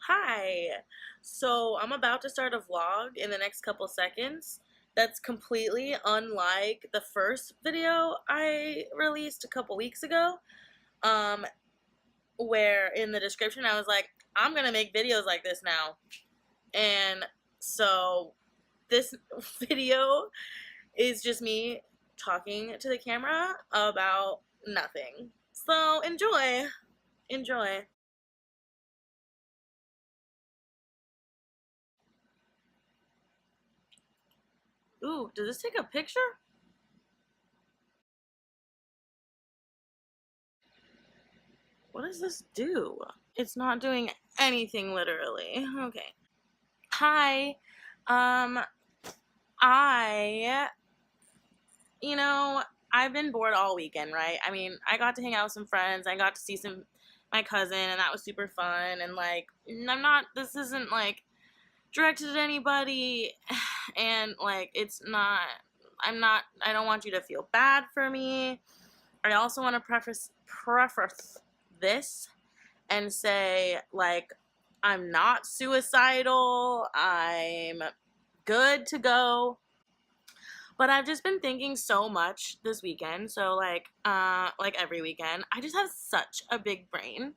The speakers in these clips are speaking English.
Hi. So I'm about to start a vlog in the next couple seconds that's completely unlike the first video I released a couple weeks ago. Um, where in the description I was like, I'm gonna make videos like this now. And so this video is just me talking to the camera about nothing. So enjoy. Enjoy. Ooh, does this take a picture? What does this do? It's not doing anything literally. Okay. Hi. Um, I, you know, I've been bored all weekend, right? I mean, I got to hang out with some friends. I got to see my cousin, and that was super fun. And like, this isn't like directed at anybody. And like, I don't want you to feel bad for me. I also want to preface this and say, like, I'm not suicidal, I'm good to go. But I've just been thinking so much this weekend. So like every weekend, I just have such a big brain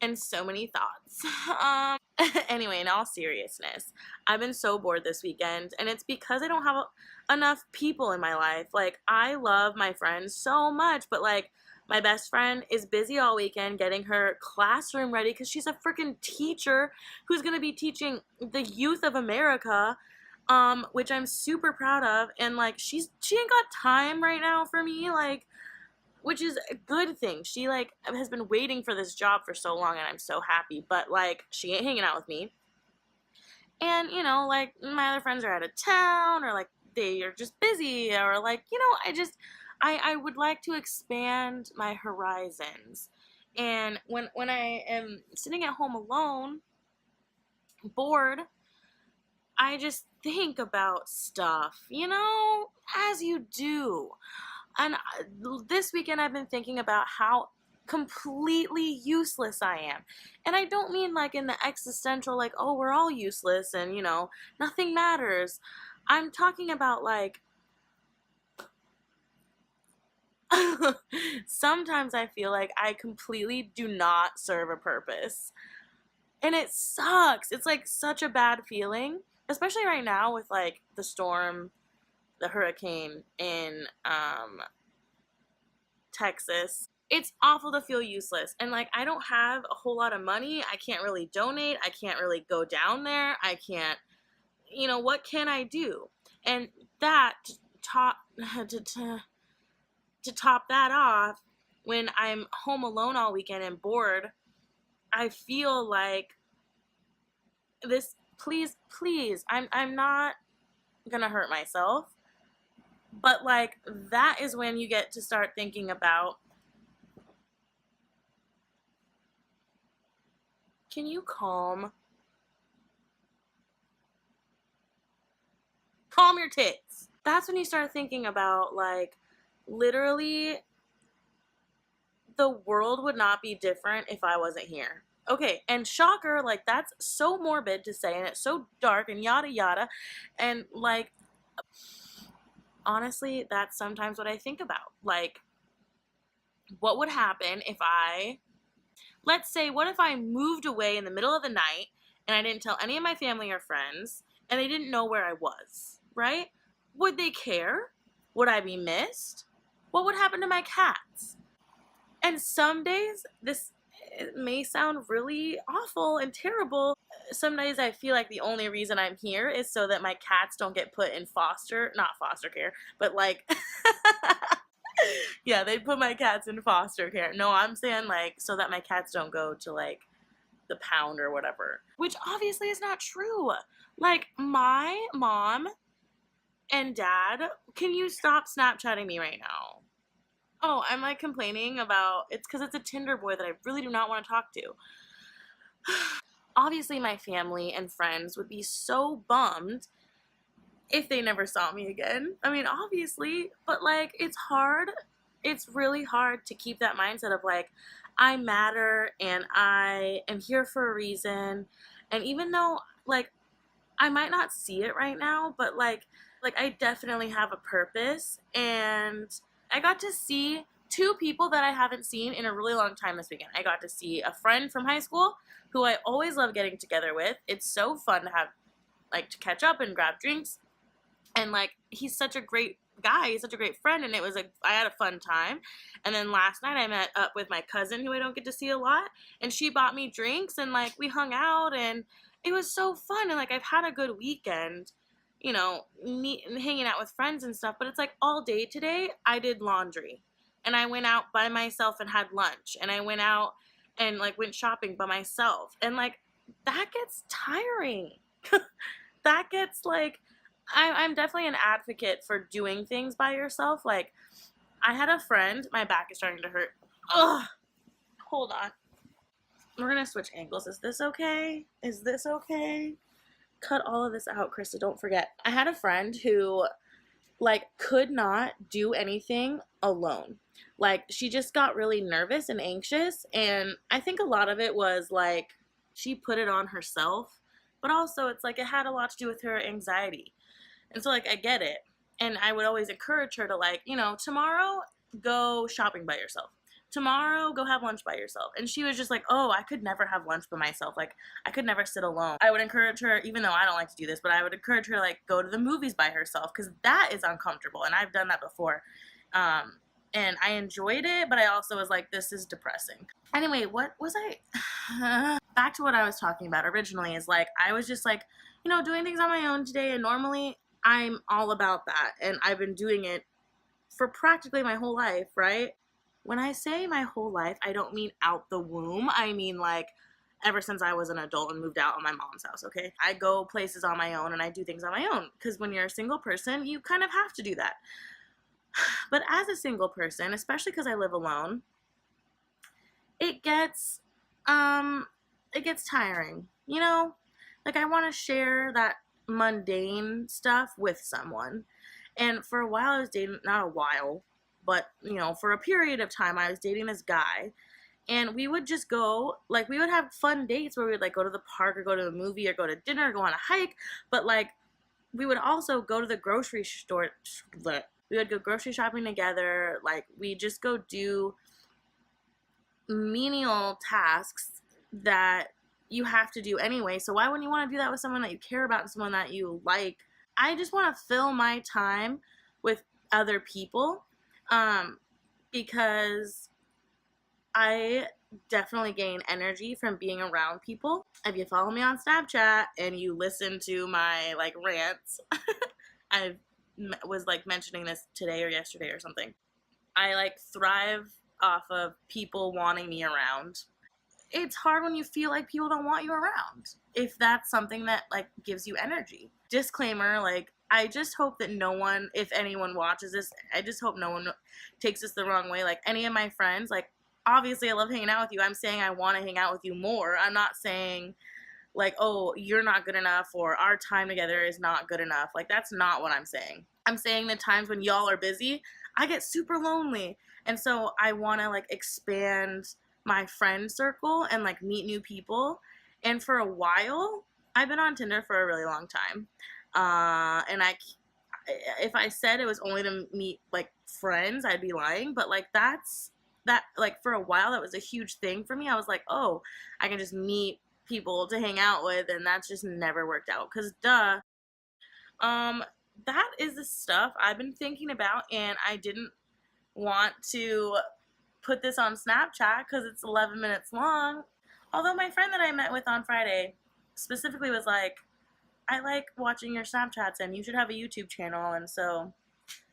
and so many thoughts. Anyway, in all seriousness, I've been so bored this weekend, and it's because I don't have enough people in my life. Like, I love my friends so much, but like, my best friend is busy all weekend getting her classroom ready because she's a freaking teacher who's going to be teaching the youth of America, which I'm super proud of. And like, she ain't got time right now for me, like, which is a good thing. She like has been waiting for this job for so long, and I'm so happy. But like, she ain't hanging out with me. And like, my other friends are out of town, or like they are just busy, or like, I would like to expand my horizons. And when I am sitting at home alone, bored, I just think about stuff, as you do. And this weekend I've been thinking about how completely useless I am. And I don't mean like in the existential, like, oh, we're all useless and, nothing matters. I'm talking about like, sometimes I feel like I completely do not serve a purpose. And it sucks. It's like such a bad feeling, especially right now with like the storm, the hurricane in Texas. It's awful to feel useless. And like, I don't have a whole lot of money. I can't really donate. I can't really go down there. I can't, what can I do? And that top to top that off, when I'm home alone all weekend and bored, I feel like this, please, I'm not gonna hurt myself. But like, that is when you get to start thinking about, can you calm your tits? That's when you start thinking about like, literally, the world would not be different if I wasn't here. Okay, and shocker, like, that's so morbid to say, and it's so dark and yada yada. And like, honestly, that's sometimes what I think about. Like, what would happen if let's say, what if I moved away in the middle of the night and I didn't tell any of my family or friends, and they didn't know where I was, right? Would they care? Would I be missed? What would happen to my cats? And some days, this may sound really awful and terrible. Some days I feel like the only reason I'm here is so that my cats don't get put in not foster care, but like, yeah, they put my cats in foster care. No, I'm saying like, so that my cats don't go to like the pound or whatever, which obviously is not true. Like, my mom and dad, can you stop Snapchatting me right now? Oh, I'm like complaining about, it's because it's a Tinder boy that I really do not want to talk to. Obviously, my family and friends would be so bummed if they never saw me again. I mean, obviously, but like, it's hard. It's really hard to keep that mindset of like, I matter and I am here for a reason, And even though, like, I might not see it right now, but like I definitely have a purpose, and I got to see two people that I haven't seen in a really long time this weekend. I got to see a friend from high school who I always love getting together with. It's so fun to have, like, to catch up and grab drinks, and like he's such a great guy, he's such a great friend, and I had a fun time. And then last night I met up with my cousin who I don't get to see a lot, and she bought me drinks, and like we hung out, and it was so fun. And like I've had a good weekend, you know, hanging out with friends and stuff. But it's like all day today I did laundry, and I went out by myself and had lunch, and I went out and like went shopping by myself, and like that gets tiring. That gets like, I'm definitely an advocate for doing things by yourself. Like, I had a friend, my back is starting to hurt. Ugh, hold on. We're gonna switch angles. Is this okay? Is this okay? Cut all of this out, Krista, don't forget. I had a friend who, like, could not do anything alone. Like, she just got really nervous and anxious, and I think a lot of it was, like, she put it on herself, but also it's, like, it had a lot to do with her anxiety. And so, like, I get it. And I would always encourage her to, like, you know, tomorrow, go shopping by yourself. Tomorrow, go have lunch by yourself. And she was just like, oh, I could never have lunch by myself. Like, I could never sit alone. I would encourage her, even though I don't like to do this, but I would encourage her to, like, go to the movies by herself, because that is uncomfortable. And I've done that before. And I enjoyed it, but I also was like, this is depressing. Anyway, what was I? Back to what I was talking about originally is, like, I was just, like, you know, doing things on my own today, and normally I'm all about that, and I've been doing it for practically my whole life, right? When I say my whole life, I don't mean out the womb. I mean, like, ever since I was an adult and moved out of my mom's house, okay? I go places on my own, and I do things on my own, because when you're a single person, you kind of have to do that. But as a single person, especially because I live alone, it gets tiring, you know? Like, I want to share that mundane stuff with someone. And for a while I was dating, not a while, but, you know, for a period of time I was dating this guy, and we would just go, like, we would have fun dates where we would, like, go to the park or go to a movie or go to dinner or go on a hike, but, like, we would also go to the grocery store. We would go grocery shopping together. Like, we just go do menial tasks that you have to do anyway. So why wouldn't you want to do that with someone that you care about and someone that you like? I just want to fill my time with other people, because I definitely gain energy from being around people. If you follow me on Snapchat and you listen to my, like, rants, I was, like, mentioning this today or yesterday or something. I, like, thrive off of people wanting me around. It's hard when you feel like people don't want you around, if that's something that, like, gives you energy. Disclaimer, like, I just hope that no one, if anyone watches this, I just hope no one takes this the wrong way. Like, any of my friends, like, obviously I love hanging out with you. I'm saying I want to hang out with you more. I'm not saying, like, oh, you're not good enough, or our time together is not good enough. Like, that's not what I'm saying. I'm saying the times when y'all are busy, I get super lonely. And so I want to, like, expand my friend circle and, like, meet new people. And for a while, I've been on Tinder for a really long time. And if I said it was only to meet, like, friends, I'd be lying. But, like, like, for a while, that was a huge thing for me. I was like, oh, I can just meet people to hang out with, and that's just never worked out. Because, duh. That is the stuff I've been thinking about, and I didn't want to put this on Snapchat because it's 11 minutes long. Although my friend that I met with on Friday specifically was like, I like watching your Snapchats, and you should have a YouTube channel. And so,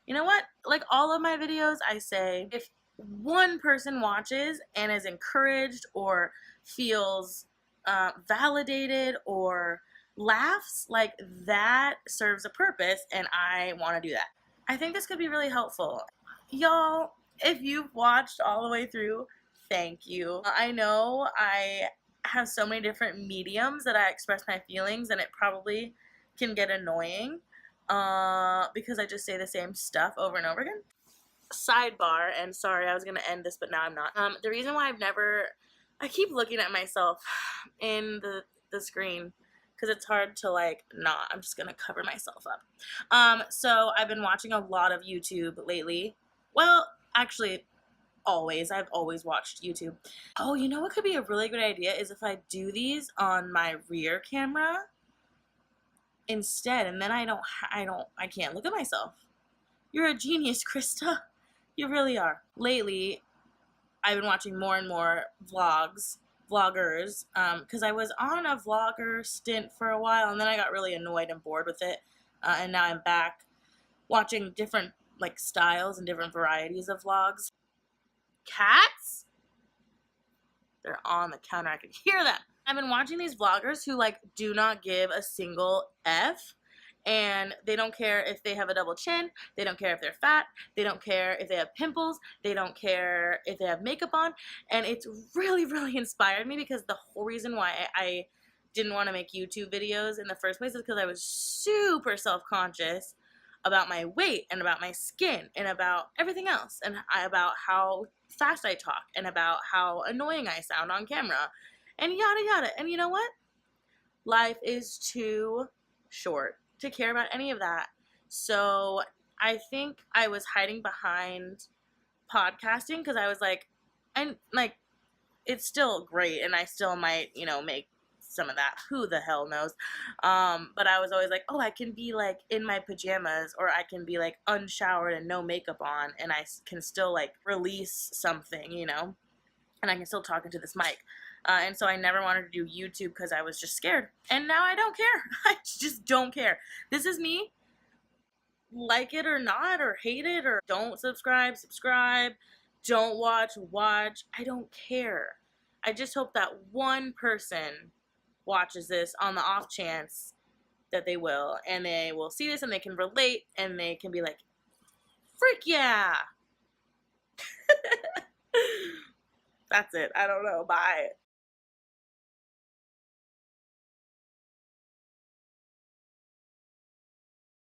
you know what? Like, all of my videos, I say, if one person watches and is encouraged or feels validated or laughs, like, that serves a purpose, and I want to do that. I think this could be really helpful. Y'all, if you've watched all the way through, thank you. I know I have so many different mediums that I express my feelings, and it probably can get annoying because I just say the same stuff over and over again. Sidebar, and sorry, I was going to end this, but now I'm not. The reason why I keep looking at myself in the the screen because it's hard to like not. I'm just gonna cover myself up. So I've been watching a lot of YouTube lately. Well, actually, always. I've always watched YouTube. Oh, you know what could be a really good idea is if I do these on my rear camera instead, and then I can't look at myself. You're a genius, Krista. You really are. Lately, I've been watching more and more vloggers, because I was on a vlogger stint for a while, and then I got really annoyed and bored with it, and now I'm back watching different like styles and different varieties of vlogs. Cats? They're on the counter. I can hear them. I've been watching these vloggers who like do not give a single F, and they don't care if they have a double chin, they don't care if they're fat, they don't care if they have pimples, they don't care if they have makeup on, and it's really, really inspired me because the whole reason why I didn't want to make YouTube videos in the first place is because I was super self-conscious about my weight and about my skin and about everything else, and about how fast I talk and about how annoying I sound on camera and yada yada. And you know what? Life is too short to care about any of that. So I think I was hiding behind podcasting because I was like, and like, it's still great and I still might, you know, make some of that. Who the hell knows? But I was always like, oh, I can be like in my pajamas, or I can be like unshowered and no makeup on, and I can still like release something, you know, and I can still talk into this mic. And so I never wanted to do YouTube because I was just scared. And now I don't care. I just don't care. This is me. Like it or not, or hate it, or don't subscribe, subscribe. Don't watch, watch. I don't care. I just hope that one person watches this on the off chance that they will. And they will see this and they can relate and they can be like, freak yeah. That's it. I don't know. Bye.